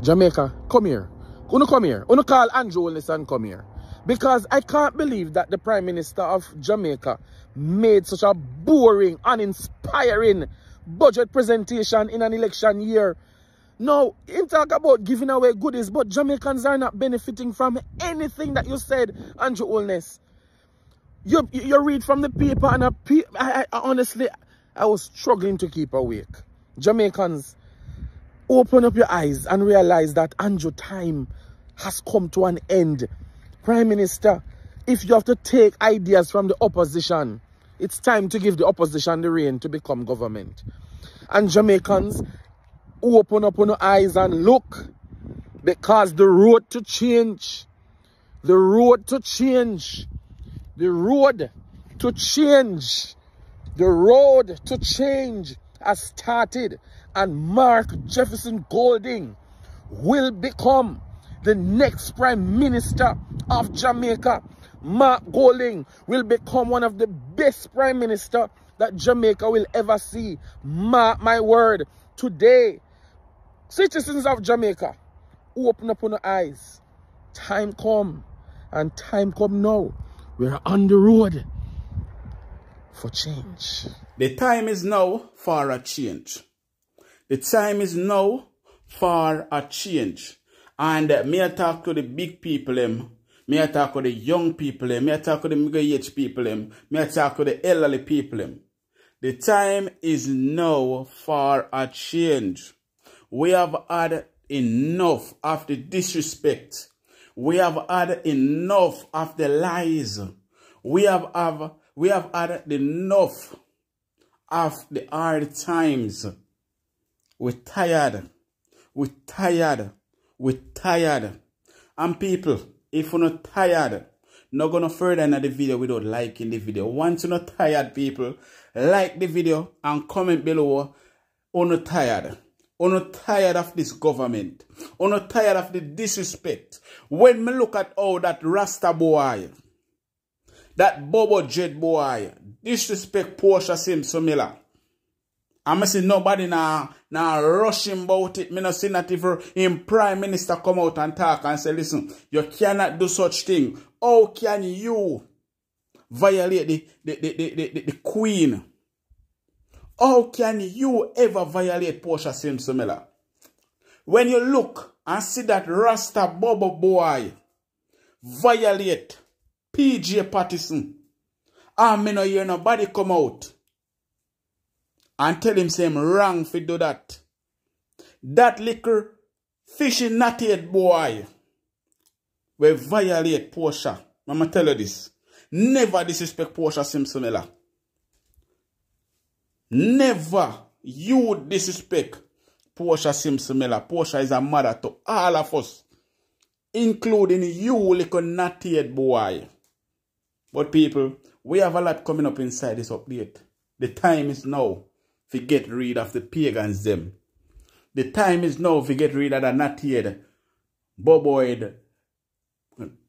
Jamaica, come here. Uno come here. Uno call Andrew Holness and come here. Because I can't believe that the Prime Minister of Jamaica made such a boring, uninspiring budget presentation in an election year. Now, him talk about giving away goodies, but Jamaicans are not benefiting from anything that you said, Andrew Holness. You read from the paper and I honestly, I was struggling to keep awake. Jamaicans, open up your eyes and realize that Andrew time has come to an end. Prime Minister, if you have to take ideas from the opposition, it's time to give the opposition the reign to become government. And Jamaicans, open up your eyes and look, because the road to change, the road to change has started, and Mark Jefferson Golding will become the next Prime Minister of Jamaica. Mark Golding will become one of the best Prime Minister that Jamaica will ever see. Mark my word. Today, citizens of Jamaica, open up your eyes. Time come, and time come now. We're on the road for change. The time is now for a change. The time is now for a change. And me I talk to the big people me I talk to the young people me I talk to the middle-aged people me I talk to the elderly people The time is now for a change. We have had enough of the disrespect. We have had enough of the lies. We have had enough of the hard times. We're tired. We're tired. We're tired. And people, if you're not tired, not gonna further in the video without liking the video. Once you're not tired, people, like the video and comment below. You're not tired. You're not tired of this government. You're not tired of the disrespect. When me look at how that Rasta boy, that Bobo Jet boy, disrespect Portia Simpson Miller. I'm see nobody now rushing about it. Me not see not even in Prime Minister come out and talk and say, listen, you cannot do such thing. How can you violate the Queen? How can you ever violate Portia Simpson Miller? When you look and see that Rasta Bobo boy violate PJ Patterson, and me no hear nobody come out and tell him same wrong for do that. That little fishy natty boy will violate Portia. I'ma tell you this. Never disrespect Portia Simpson Miller. Never you disrespect Portia Simpson Miller. Portia is a mother to all of us, including you, little natty boy. But people, we have a lot coming up inside this update. The time is now to get rid of the pagans them. The time is now to get rid of the natty boboid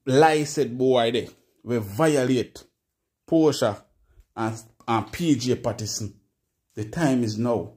liced boy there. We violate Portia and PJ Patterson. The time is now.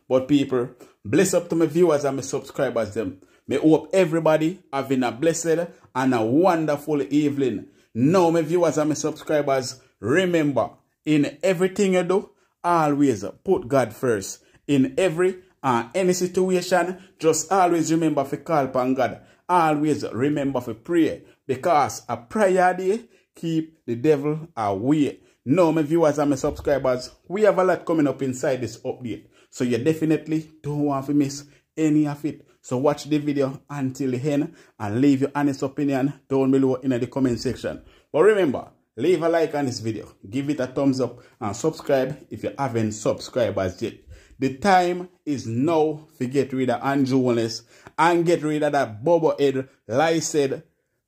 But people, bless up to my viewers and my subscribers them. May hope everybody having a blessed and a wonderful evening. Now my viewers and my subscribers, remember, in everything you do, always put God first. In every and any situation, just always remember to call upon God. Always remember to pray. Because a prayer day keep the devil away. Now, my viewers and my subscribers, we have a lot coming up inside this update. So you definitely don't want to miss any of it. So watch the video until the end and leave your honest opinion down below in the comment section. But remember, leave a like on this video, give it a thumbs up and subscribe if you haven't subscribed as yet. The time is now to get rid of Andrew Holness and get rid of that bobo head, liced,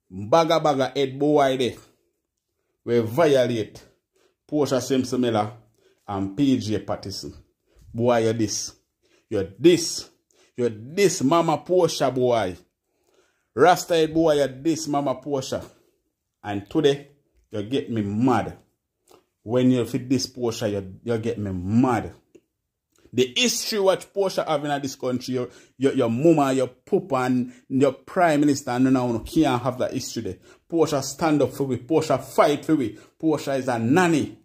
baga head boy there. We violate Portia Simpson Miller and PJ Patterson. Boy, you're this. You're this. You're this Mama Portia boy. Rasta head boy, you're this Mama Portia. And today, you get me mad. When you fit this Portia, you get me mad. The history what Portia have in this country, your mama, your papa, and your prime minister, and now can't have that history there. Portia stand up for we. Portia fight for we. Portia is a nanny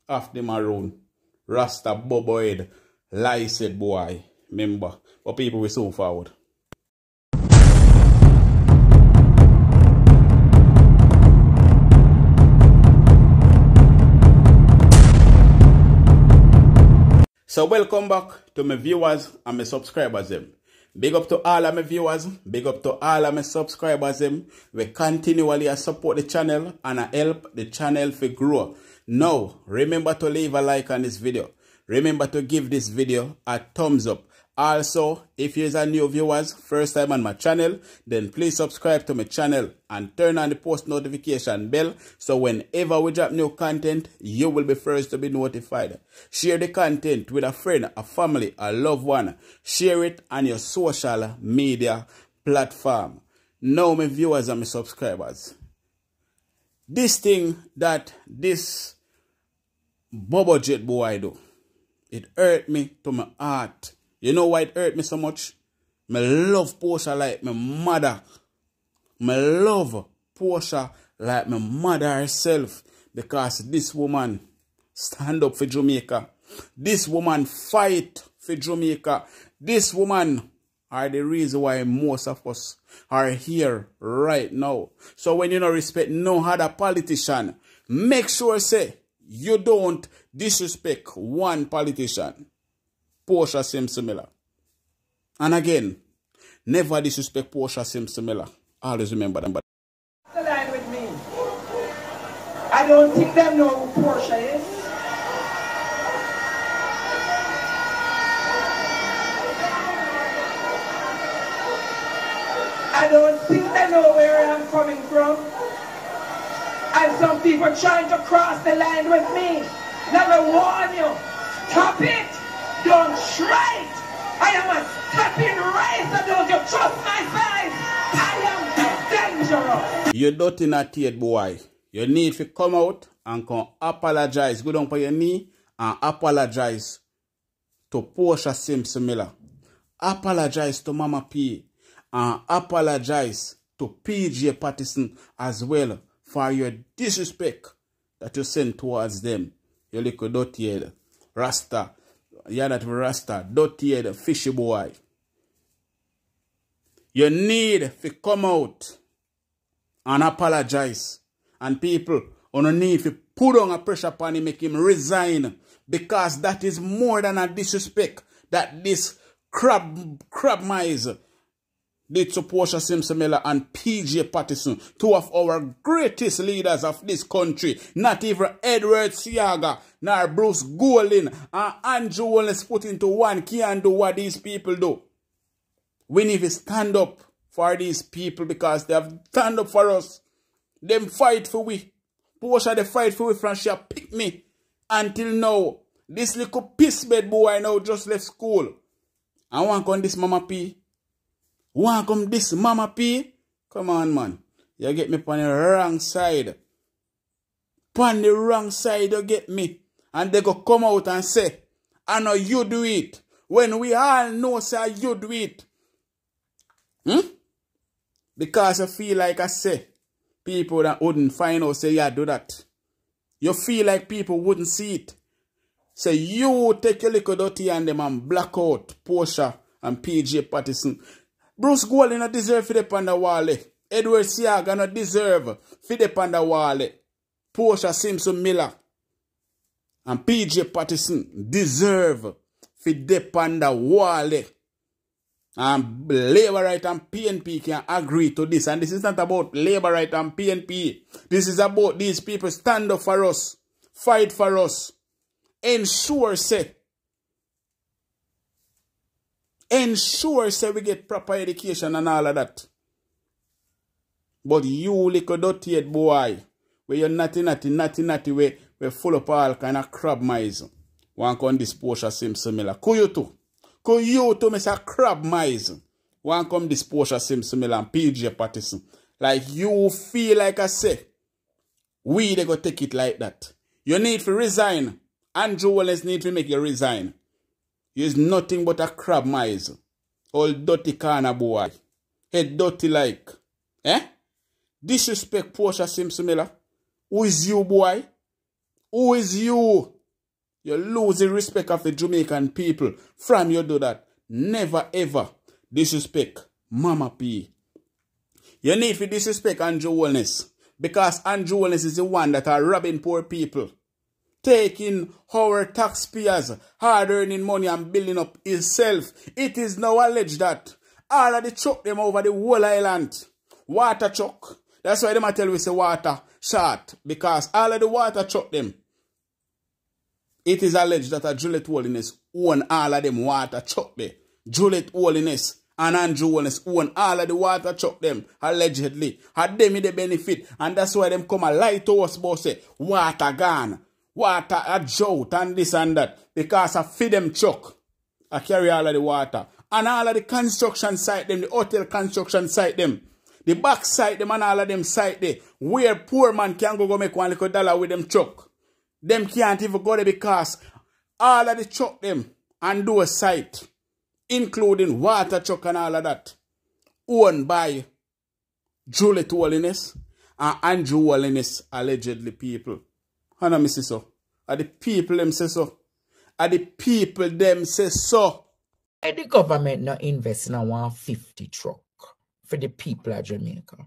of the maroon. Rasta bobo head. Lie said boy. Remember. But people will soon forward. So welcome back to my viewers and my subscribers them. Big up to all of my viewers, big up to all of my subscribers them. We continually support the channel and help the channel to grow. Now, remember to leave a like on this video. Remember to give this video a thumbs up. Also, if you are new viewers, first time on my channel, then please subscribe to my channel and turn on the post notification bell so whenever we drop new content, you will be first to be notified. Share the content with a friend, a family, a loved one. Share it on your social media platform. Now, my viewers and my subscribers, this thing that this Bobo Jet boy do, it hurt me to my heart. You know why it hurt me so much? I love Portia like my mother. I love Portia like my mother herself. Because this woman stand up for Jamaica. This woman fight for Jamaica. This woman are the reason why most of us are here right now. So when you don't respect no other politician, make sure say you don't disrespect one politician. Portia Simpson Miller. And again, never disrespect Portia Simpson Miller. Always remember them. The line with me. I don't think them know who Portia is. I don't think they know where I'm coming from. And some people trying to cross the line with me. Never warn you. Stop it. Don't try it. I am a stepping razor. Don't you trust my face? I am dangerous. You dirty not yet, boy. You need to come out and come apologize. Go down for your knee and apologize to Portia Simpson Miller. Apologize to Mama P. And apologize to PJ Patterson as well for your disrespect that you sent towards them. You little dirty head. Rasta. Yeah, that Rasta, dirty head, fishy boy. You need to come out and apologize. And people on need to put on a pressure upon him, make him resign. Because that is more than a disrespect that this crab mice did to Portia Simpson Miller and PJ Patterson, two of our greatest leaders of this country. Not even Edward Seaga, nor Bruce Golding, and Andrew Wallace put into one can't do what these people do. We need to stand up for these people because they have stand up for us. Them fight for we. Portia they fight for we from she pick me. Until now, this little piss bed boy now just left school. I want to come this Mama P. Want come this Mama P? Come on, man. You get me on the wrong side. On the wrong side, you get me. And they go come out and say, I know you do it. When we all know, say, you do it. Because I feel like I say, people that wouldn't find out, say, yeah, do that. You feel like people wouldn't see it. Say, you take your little dirty and them and black out Portia and PJ Patterson. Bruce Golding not deserve for the panda wall. Edward Seaga not deserve for the panda wall. Portia Simpson Miller and PJ Patterson deserve for the panda wall. And Labour Right and PNP can agree to this. And this is not about Labour Right and PNP. This is about these people stand up for us. Fight for us. Ensure say we get proper education and all of that. But you little dirty head boy, where you're natty, we're full of all kind of crab mice. One come this Portia Simpson Miller. Could you too, Mr. Crab mice? One come this Portia Simpson Miller and PJ Patterson. Like you feel like I say, we they go take it like that. You need to resign. Andrew Wallace need to make you resign. You is nothing but a crab mice. Old dirty corner boy. Head dirty like. Eh? Disrespect Portia Simpson Miller. Who is you, boy? Who is you? You lose the respect of the Jamaican people. From you do that. Never ever disrespect Mama P. You need to disrespect Andrew Holness. Because Andrew Holness is the one that are robbing poor people. Taking our taxpayers, hard-earning money and building up himself. It is now alleged that all of the truck them over the whole island. Water truck. That's why they tell we say water short. Because all of the water truck them. It is alleged that a Juliet Holiness own all of them water truck there. Juliet Holiness and Andrew Holness own all of the water truck them, allegedly. Had them in the benefit. And that's why them come a lie to us about say, water gone. Water a drought and this and that. Because I feed them truck. I carry all of the water. And all of the construction site them, the hotel construction site them. The back site them and all of them site there. Where poor man can go make $1 little with them truck. Them can't even go there because all of the truck them and do a site. Including water truck and all of that. Owned by Juliet Holiness and Andrew Holiness allegedly people. And I say so. Are the people them say so? Are the people them say so? The government not invest in a 150 truck for the people of Jamaica.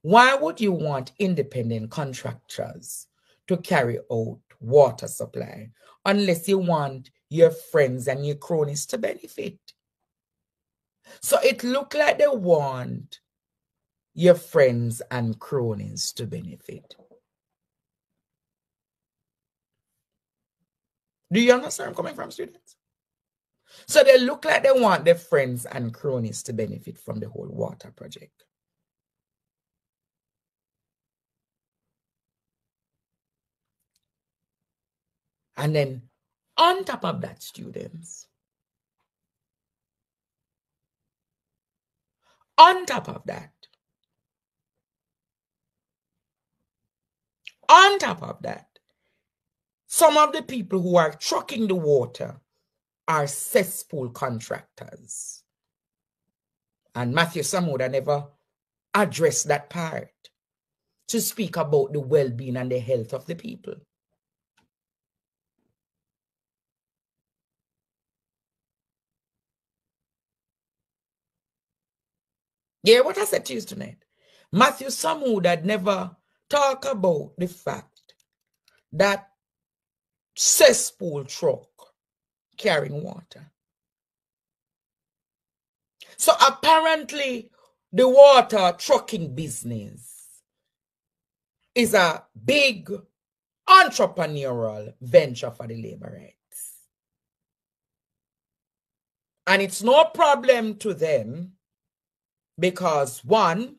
Why would you want independent contractors to carry out water supply unless you want your friends and your cronies to benefit? So it look like they want your friends and cronies to benefit. Do you understand where I'm coming from, students? So they look like they want their friends and cronies to benefit from the whole water project. And then on top of that, students, on top of that, some of the people who are trucking the water are cesspool contractors. And Matthew Samuda never addressed that part to speak about the well-being and the health of the people. Yeah, what I said to you tonight. Matthew Samuda never talk about the fact that cesspool truck carrying water. So apparently the water trucking business is a big entrepreneurial venture for the labor rights. And it's no problem to them because one,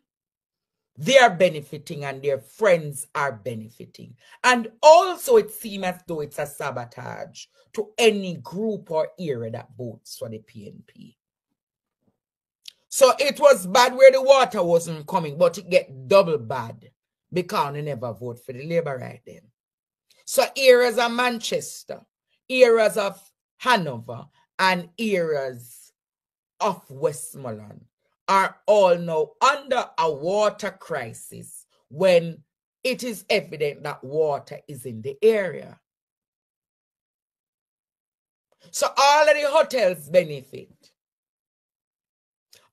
they are benefiting and their friends are benefiting. And also it seems as though it's a sabotage to any group or area that votes for the PNP. So it was bad where the water wasn't coming, but it get double bad because they never vote for the Labour right then. So areas of Manchester, areas of Hanover, and areas of Westmoreland are all now under a water crisis when it is evident that water is in the area. So all of the hotels benefit.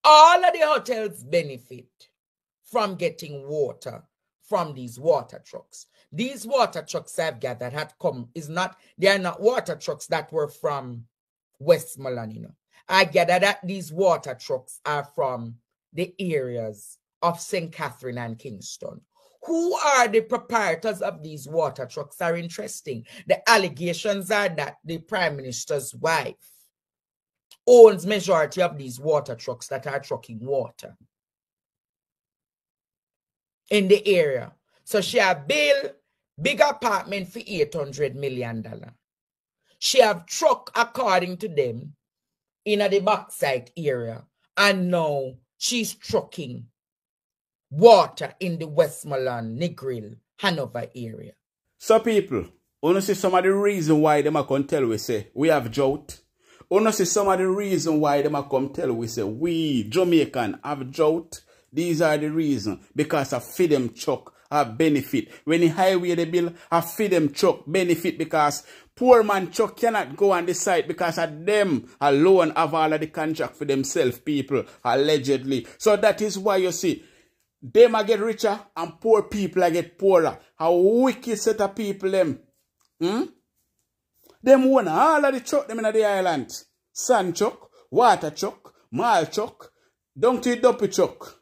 All of the hotels benefit from getting water from these water trucks. These water trucks I've gathered had come, they are not water trucks that were from Westmoreland, you know. I gather that these water trucks are from the areas of St. Catherine and Kingston. Who are the proprietors of these water trucks are interesting. The allegations are that the Prime Minister's wife owns majority of these water trucks that are trucking water in the area. So she have built big apartment for $800 million. She have truck, according to them, in the backside area. And now she's trucking water in the Westmoreland, Negril, Hanover area. So people, want to see some of the reason why them can tell we say we have drought. Only see some of the reason why them a come tell we say we Jamaican have drought. These are the reason because I feed them chuck a benefit. When the highway the bill, I feed them chuck benefit because poor man chuck cannot go on the site because of them alone have all of the contract for themselves, people, allegedly. So that is why you see, them a get richer and poor people a get poorer. A wicked set of people them. Them own all of the chuck them in the island. Sand chuck, water chuck, mall chuck, down to the dumpy chuck.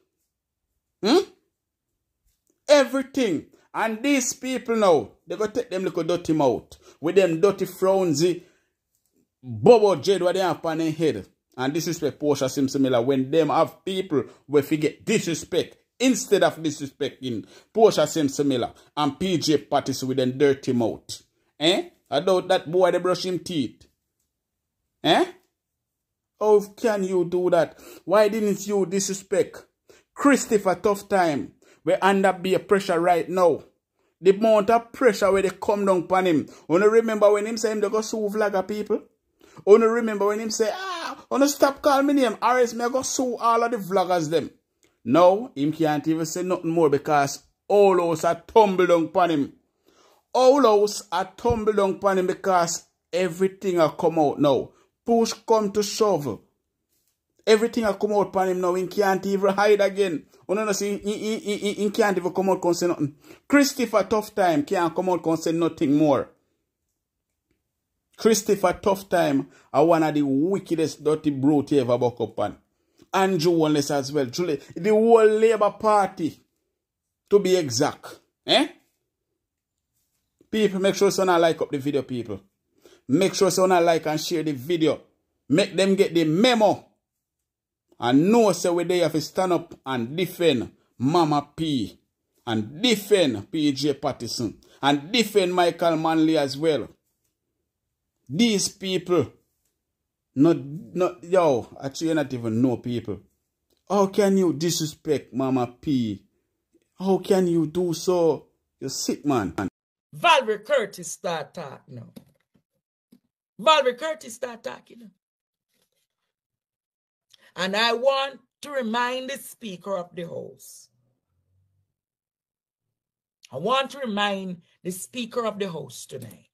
Everything. And these people now, they go take them little dirty mouth with them dirty frownsy bubble jade what they have on their head. And disrespect Portia Simpson Miller when them have people where forget disrespect instead of disrespecting Portia Simpson Miller and PJ Patterson with them dirty mouth. I doubt that boy they brush him teeth. How can you do that? Why didn't you disrespect Christopher Tough Time? We under be a pressure right now. The amount of pressure where they come down upon him. Only remember when him say him they go sue vlogger people? Only remember when him say, wanna stop calling me name, or else me go sue all of the vloggers them. Now, him can't even say nothing more because all house are tumble down upon him. All house are tumble down upon him because everything will come out now. Push come to shove. Everything will come out upon him now. He can't even hide again. He can't even come out and say nothing. Christopher Tough Time can't come out and say nothing more. Christopher Tough Time are one of the wickedest dirty brute ever buck up on. Andrew Wallace as well. Truly, the whole Labour Party, to be exact. People, make sure someone like up the video, people. Make sure someone like and share the video. Make them get the memo. And know say we they have to stand up and defend Mama P. And defend PJ Patterson. And defend Michael Manley as well. These people, yo, actually not even know people. How can you disrespect Mama P? How can you do so? You're sick, man. Valerie Curtis start talking now. Valerie Curtis start talking now. And I want to remind the Speaker of the House. I want to remind the Speaker of the House tonight.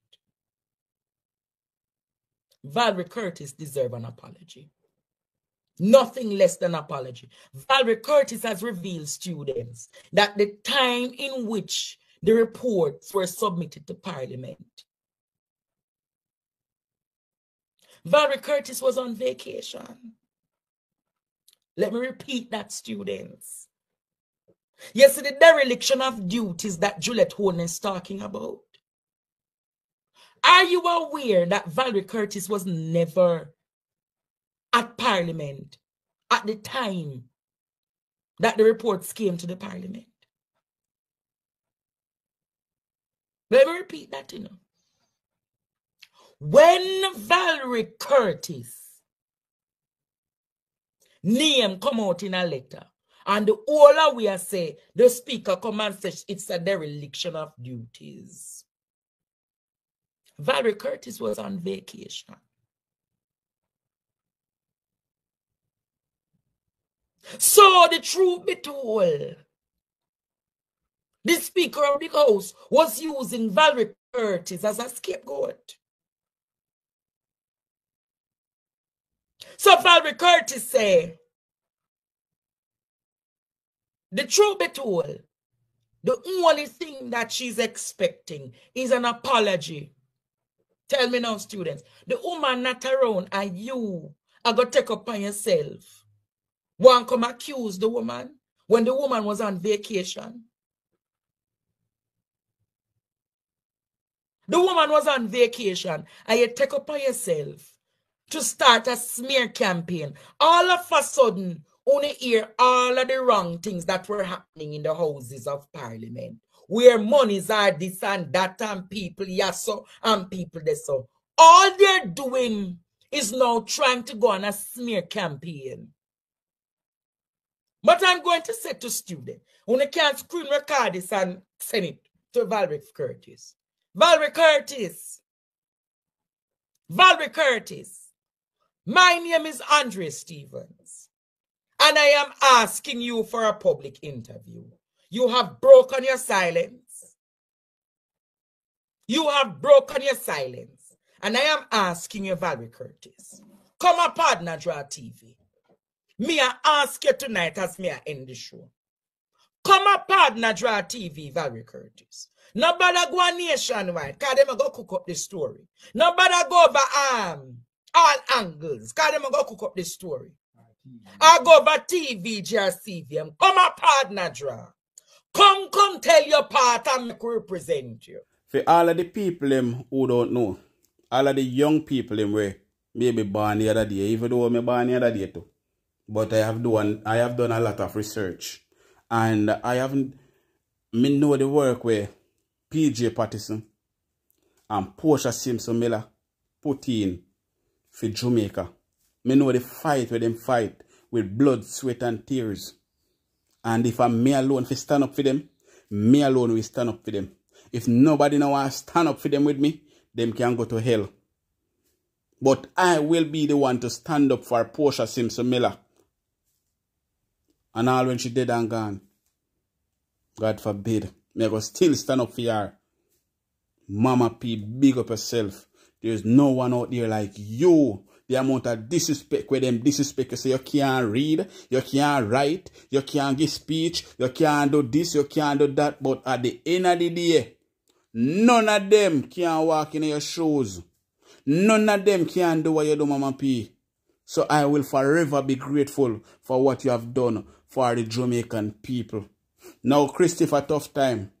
Valerie Curtis deserves an apology. Nothing less than apology. Valerie Curtis has revealed, students, that the time in which the reports were submitted to Parliament, Valerie Curtis was on vacation. Let me repeat that, students. Yes, the dereliction of duties that Juliet Holden is talking about. Are you aware that Valerie Curtis was never at Parliament at the time that the reports came to the Parliament? Let me repeat that, you know. When Valerie Curtis name come out in a letter, and the whole we are say, the Speaker come and says it's a dereliction of duties. Valerie Curtis was on vacation. So the truth be told, the Speaker of the House was using Valerie Curtis as a scapegoat. So Valerie Curtis say, the truth be told, the only thing that she's expecting is an apology. Tell me now, students, the woman not around and you are going to take up on yourself. One come accuse the woman when the woman was on vacation. The woman was on vacation and you take up on yourself to start a smear campaign. All of a sudden, only hear all of the wrong things that were happening in the Houses of Parliament, where monies are this and that, and people yes so, and people this so. All they're doing is now trying to go on a smear campaign. But I'm going to say to students, when you can't screen record this and send it to Valerie Curtis. Valerie Curtis. Valerie Curtis. My name is Andre Stevens, and I am asking you for a public interview. You have broken your silence. You have broken your silence, and I am asking you, Valerie Curtis, come up on Najra TV. Me I ask you tonight as me I end the show. Come up on Najra TV, Valerie Curtis. Nobody go nationwide, because them go cook up the story. Nobody go over all angles, because them go cook up the story. I go over TV, JRCVM. Come up on Najra. Come tell your part and make represent you. For all of the people who don't know, all of the young people where maybe born the other day, even though I'm born the other day too. But I have done a lot of research. And me know the work where PJ Patterson and Portia Simpson Miller put in for Jamaica. Me know the fight where them fight with blood, sweat and tears. And if I'm me alone to stand up for them, me alone will stand up for them. If nobody now wants to stand up for them with me, them can go to hell. But I will be the one to stand up for Portia Simpson Miller. And all when she dead and gone, God forbid, me go still stand up for her. Mama P, big up yourself. There's no one out there like you. The amount of disrespect where them disrespect you say you can't read, you can't write, you can't give speech, you can't do this, you can't do that. But at the end of the day, none of them can walk in your shoes. None of them can do what you do, Mama P. So I will forever be grateful for what you have done for the Jamaican people. Now, Christopher Tough Time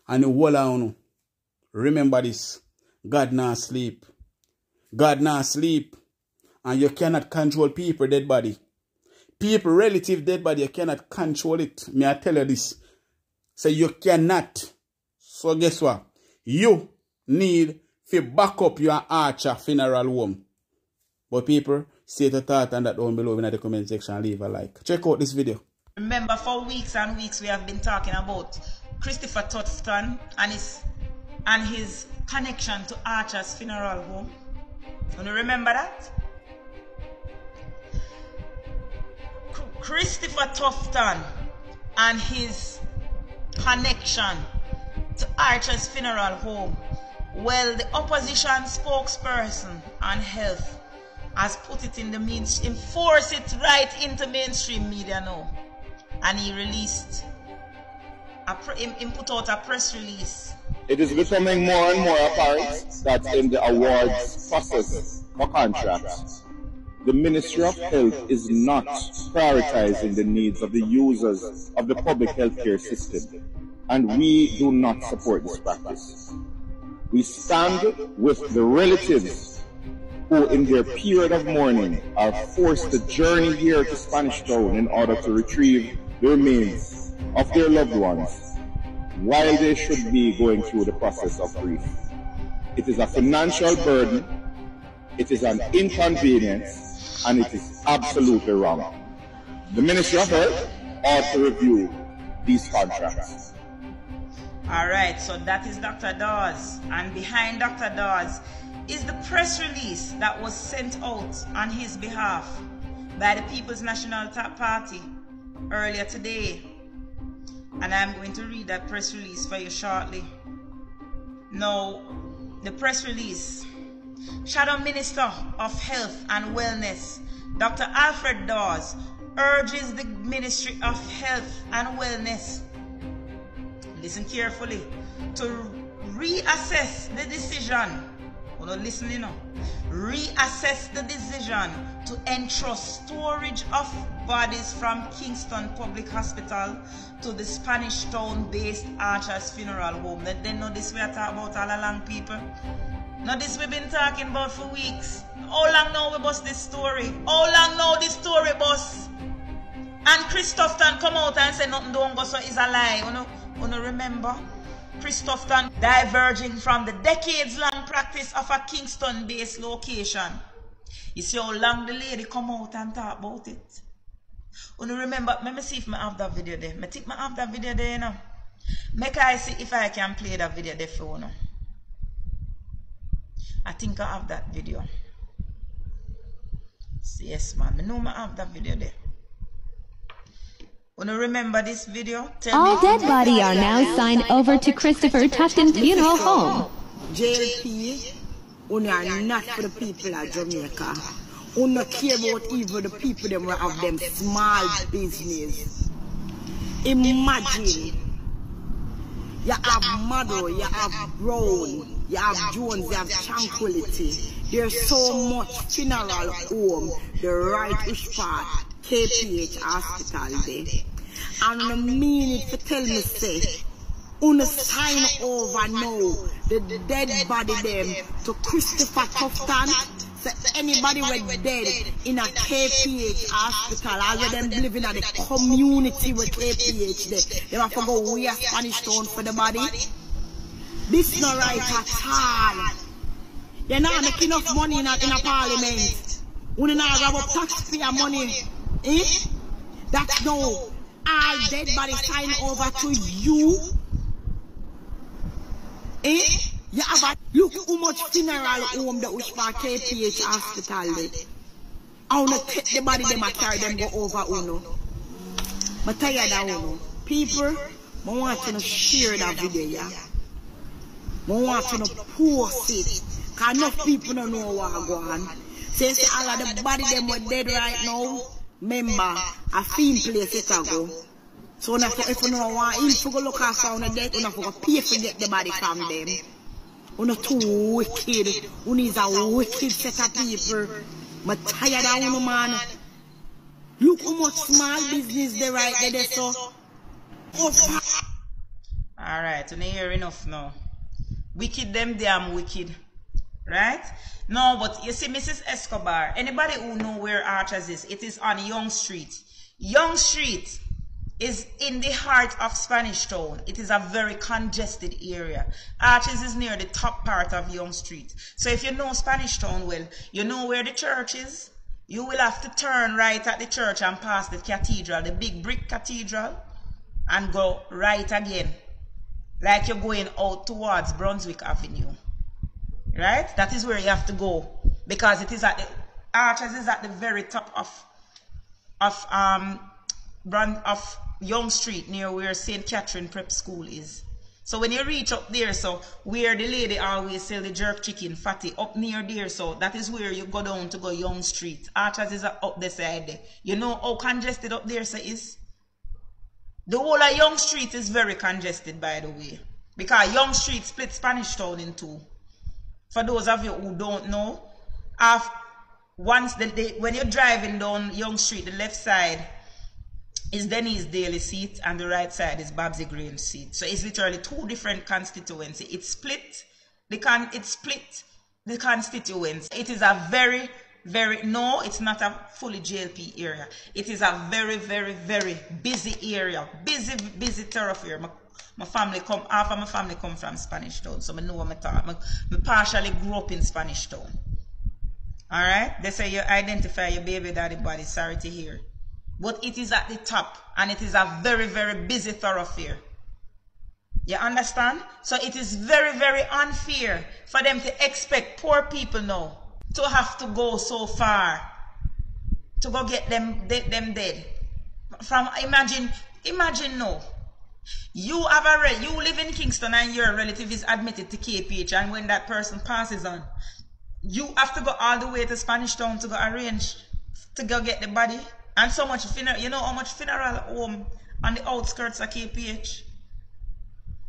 and the whole of remember this. God not sleep. God not sleep. And you cannot control people dead body. People relative dead body, you cannot control it. May I tell you this? So you cannot. So guess what? You need to back up your Archer funeral home. But people, state a thought and that down below in the comment section and leave a like. Check out this video. Remember, for weeks and weeks we have been talking about Christopher Tufton and his connection to Archer's funeral home. Do you remember that? Christopher Tufton and his connection to Archer's funeral home. Well, the opposition spokesperson on health has put it in the mainstream, forced it right into mainstream media now. And he released, he put out a press release. It is becoming more and more apparent that in the awards process for contracts, the Ministry of Health is not prioritizing the needs of the users of the public healthcare system, and we do not support this practice. We stand with the relatives who in their period of mourning are forced to journey here to Spanish Town in order to retrieve the remains of their loved ones while they should be going through the process of grief. It is a financial burden, it is an inconvenience, and it is absolutely wrong. The Ministry of Health ought to review these contracts. Alright, so that is Dr. Dawes, and behind Dr. Dawes is the press release that was sent out on his behalf by the People's National Party earlier today. And I'm going to read that press release for you shortly. Now, the press release. Shadow Minister of Health and Wellness, Dr. Alfred Dawes, urges the Ministry of Health and Wellness, listen carefully, to reassess the decision. Listen, reassess the decision to entrust storage of bodies from Kingston Public Hospital to the Spanish Town-based Archer's Funeral Home. They know this we are talking about all along, people. Now this we've been talking about for weeks. How long now we bust this story? How long now this story bust? And Chris Tufton come out and say nothing don't go, so it's a lie. You know, remember? Chris Tufton diverging from the decades-long practice of a Kingston-based location. You see how long the lady come out and talk about it? You know, remember, let me see if I have that video there. I think I have that video there, you know. Make I see if I can play that video there for you. I think I have that video. Yes, man. I know I have that video there. Wanna remember this video? All dead body are now signed over to Christopher Tufton Funeral Home. JLP, we are not for the people of Jamaica. We not care about even the people that have them small business. Imagine, you have Mado, you have Brown, you have Jones, you have Tranquility. There's so much funeral home, the right part, KPH hospital there. And I mean it to tell me, say, una sign over now the dead body them to Christopher Tufton. So anybody with dead in a KPH hospital, all of them living in the community with KPH there, they have to go wear Spanish Town for the body. This not right at all. You're not making enough money in a parliament. You're not grab up taxpayer money. Eh? That's no. All dead body sign over to you. Eh? You have a look how much funeral home that which for KPH hospital there. I wanna take the body them and carry them go over Uno. But tired of Uno. People, I want to share that video, yeah. I want to post it. Cause enough people don't know what go on. Since all of the body them were dead right now, remember, a film place it go. So if you don't want him to go look after on the dead, you have to pay to get the body from them. You're not too wicked. You need a wicked set of people. I'm tired of you, man. Look how much small business they right there, so. Alright, you hear enough now. Wicked them damn wicked. Right? No, but you see, Mrs. Escobar, anybody who know where Archers is, it is on Young Street. Young Street is in the heart of Spanish Town. It is a very congested area. Archers is near the top part of Young Street. So if you know Spanish Town well, you know where the church is. You will have to turn right at the church and pass the cathedral, the big brick cathedral, and go right again. Like you're going out towards Brunswick Avenue. Right? That is where you have to go. Because it is at the Archers is at the very top of Young Street, near where St. Catherine Prep School is. So when you reach up there, so where the lady always sell the jerk chicken fatty, up near there, so that is where you go down to go Young Street. Archers is up the side there. You know how congested up there so is? The whole of Young Street is very congested, by the way. Because Young Street split Spanish Town in two. For those of you who don't know, when you're driving down Young Street, the left side is Denny's Daily seat and the right side is Babsy Green seat. So it's literally two different constituencies. It split the constituents. It is a very, no, it's not a fully JLP area. It is a very, very busy area. Busy thoroughfare. My family half of my family come from Spanish Town, so I know what I'm talking. I partially grew up in Spanish Town. Alright? They say you identify your baby daddy body, sorry to hear. But it is at the top, and it is a very, very busy thoroughfare. You understand? So it is very, very unfair for them to expect poor people now to have to go so far to go get them dead. Imagine now. You live in Kingston and your relative is admitted to KPH, and when that person passes on, you have to go all the way to Spanish Town to go arrange to go get the body. And so much funeral, you know how much funeral home on the outskirts of KPH?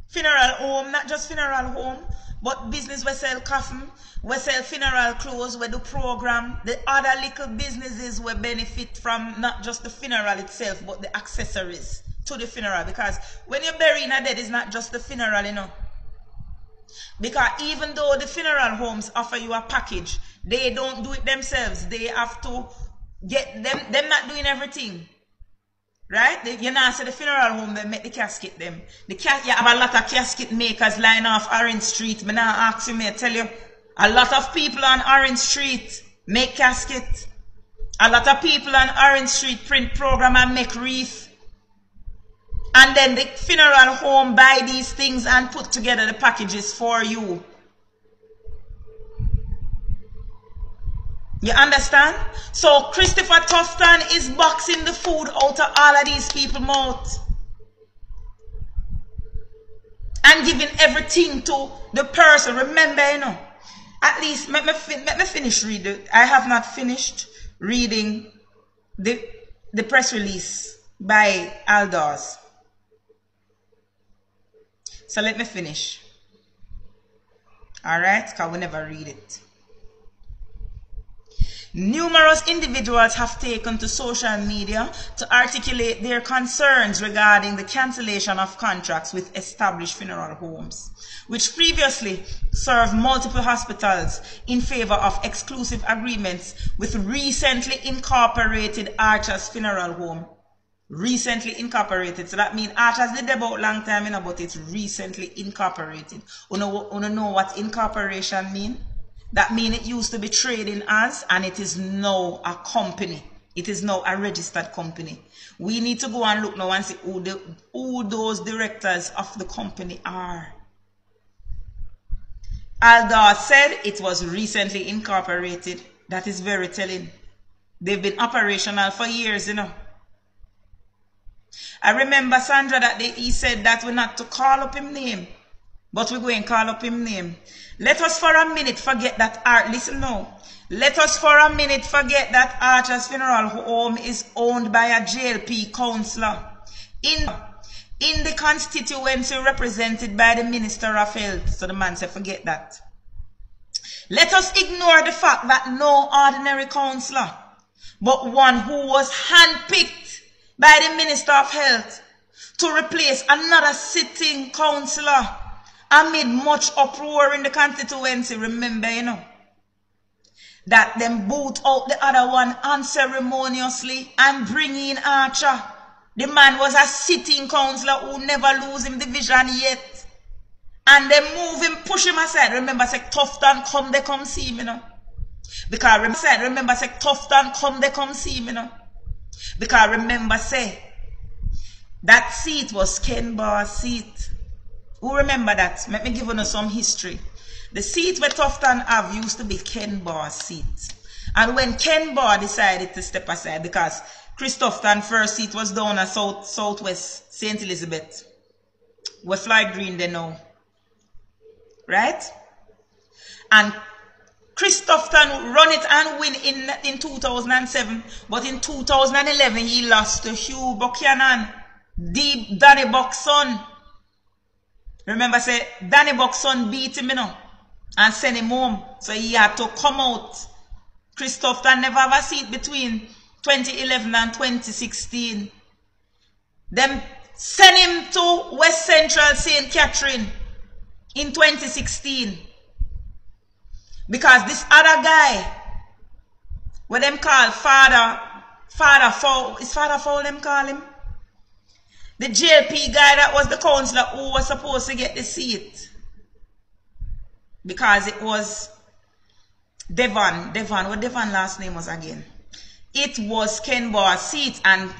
Funeral home, not just funeral home, but business we sell coffin, we sell funeral clothes, we do program. The other little businesses will benefit from not just the funeral itself, but the accessories to the funeral. Because when you're burying a dead, it's not just the funeral, you know. Because even though the funeral homes offer you a package, they don't do it themselves. They have to get them not doing everything. Right? You know, so the funeral home, they make the casket them. You have a lot of casket makers lying off Orange Street. Me now ask you, I tell you, a lot of people on Orange Street make casket. A lot of people on Orange Street print program and make wreath. And then the funeral home buy these things and put together the packages for you. You understand? So Christopher Tufton is boxing the food out of all of these people's mouth. And giving everything to the person. Remember, you know, at least, let me finish reading. I have not finished reading the press release by Aldous. So let me finish. Alright, because we never read it. Numerous individuals have taken to social media to articulate their concerns regarding the cancellation of contracts with established funeral homes, which previously served multiple hospitals in favor of exclusive agreements with recently incorporated Archers Funeral Home. Recently incorporated. So that means Archers did about long time, you know, but it's recently incorporated. You know what incorporation mean? That means it used to be trading as, and it is now a company. It is now a registered company. We need to go and look now and see who those directors of the company are. Aldous said it was recently incorporated. That is very telling. They've been operational for years, you know. I remember Sandra that day he said that we're not to call up him name, but we're going to call up him name. Let us for a minute forget that listen now. Let us for a minute forget that Archers Funeral Home is owned by a JLP councillor in the constituency represented by the Minister of Health. So the man said forget that. Let us ignore the fact that no ordinary councillor, but one who was handpicked by the Minister of Health to replace another sitting councillor amid much uproar in the constituency. Remember, you know, that them boot out the other one unceremoniously and bring in Archer. The man was a sitting councillor who never lose him division yet. And they move him, push him aside. Remember, say, Tufton, come, they come see me now. Because remember, say, Tufton, come, they come see me now. Because remember, say, that seat was Ken Barr's seat. Who remember that? Let me give you some history. The seat where Tufton have used to be Ken Barr's seat. And when Ken Barr decided to step aside, because Chris Tufton's first seat was down at Southwest St. Elizabeth, where Floyd Green they know. Right? And Chris Tufton run it and win in 2007. But in 2011, he lost to Hugh Buchanan, Danny Buck's son. Remember, say, Danny Buck's son beat him, you know, and send him home. So he had to come out. Chris Tufton never have a seat between 2011 and 2016. Them send him to West Central St. Catherine in 2016. Because this other guy, what them call Father Fowl, is Father Fowl them call him? The JLP guy that was the councillor who was supposed to get the seat. Because it was Devon, what Devon last name was again? It was Ken Barr's seat, and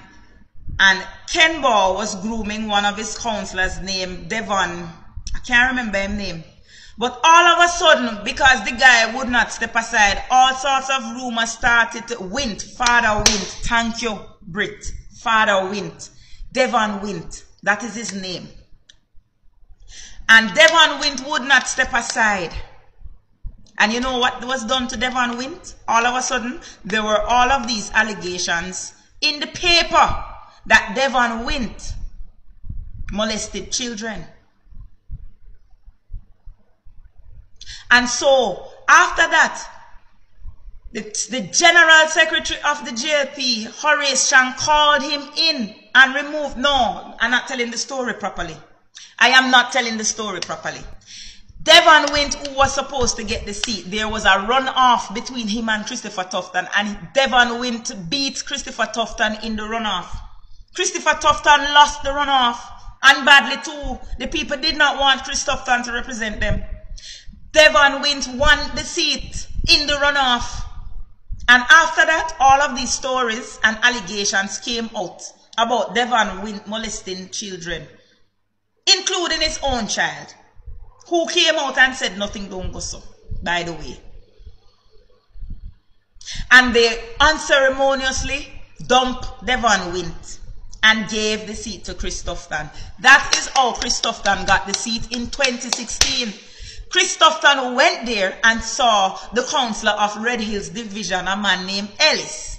Ken Barr was grooming one of his councillors named Devon. I can't remember his name. But all of a sudden, because the guy would not step aside, all sorts of rumors started to Wint, Father Wint, thank you, Brit, Father Wint. Devon Wint, that is his name. And Devon Wint would not step aside. And you know what was done to Devon Wint? All of a sudden, there were all of these allegations in the paper that Devon Wint molested children. And so, after that, the General Secretary of the JLP, Horace Chang, called him in and removed. No, I'm not telling the story properly. I am not telling the story properly. Devon Wint, who was supposed to get the seat, there was a runoff between him and Christopher Tufton, and Devon Wint beat Christopher Tufton in the runoff. Christopher Tufton lost the runoff, and badly too. The people did not want Chris Tufton to represent them. Devon Wint won the seat in the runoff. And after that, all of these stories and allegations came out about Devon Wint molesting children, including his own child, who came out and said nothing don't go so, by the way. And they unceremoniously dumped Devon Wint and gave the seat to Chris Tufton. That is how Chris Tufton got the seat in 2016. Chris Tufton went there and saw the councillor of Red Hills Division, a man named Ellis.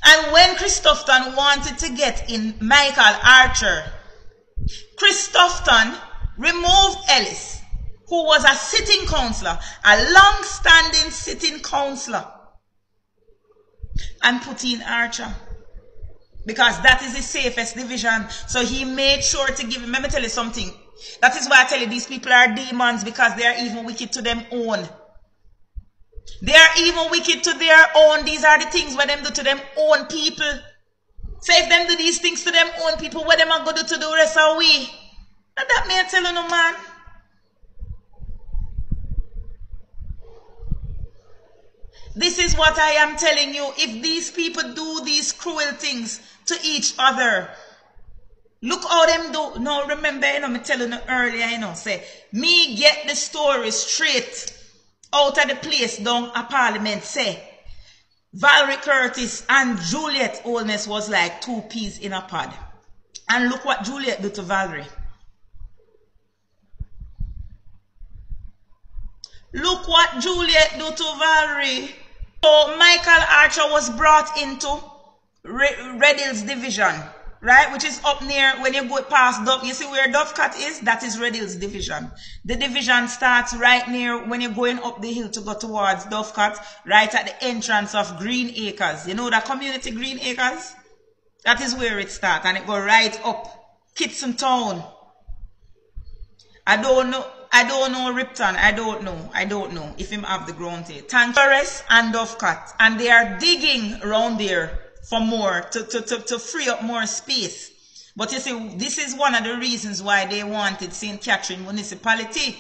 And when Chris Tufton wanted to get in Michael Archer, Chris Tufton removed Ellis, who was a sitting councillor, a long-standing sitting councillor, and put in Archer. Because that is the safest division. So he made sure to give him. Let me tell you something. That is why I tell you these people are demons, because they are even wicked to them own. They are even wicked to their own. These are the things where them do to them own people. So if them do these things to them own people, what them are going to do to the rest of we? And that may I tell you no man. This is what I am telling you. If these people do these cruel things to each other, look how them do. Now remember, you know, me telling you earlier, you know, say, me get the story straight out of the place down a parliament, say, Valerie Curtis and Juliet Holness was like 2 peas in a pod. And look what Juliet do to Valerie. Look what Juliet do to Valerie. So Michael Archer was brought into Red Hills Division, right? Which is up near, when you go past Dove, you see where Dovecat is? That is Red Hills Division. The division starts right near, when you're going up the hill to go towards Dovecat, right at the entrance of Green Acres. You know that community Green Acres? That is where it starts, and it go right up Kitson Town. I don't know Ripton, I don't know if him have the ground here. Tankeress and Dovecat, and they are digging around there for more, to free up more space. But you see, this is one of the reasons why they wanted St. Catherine Municipality,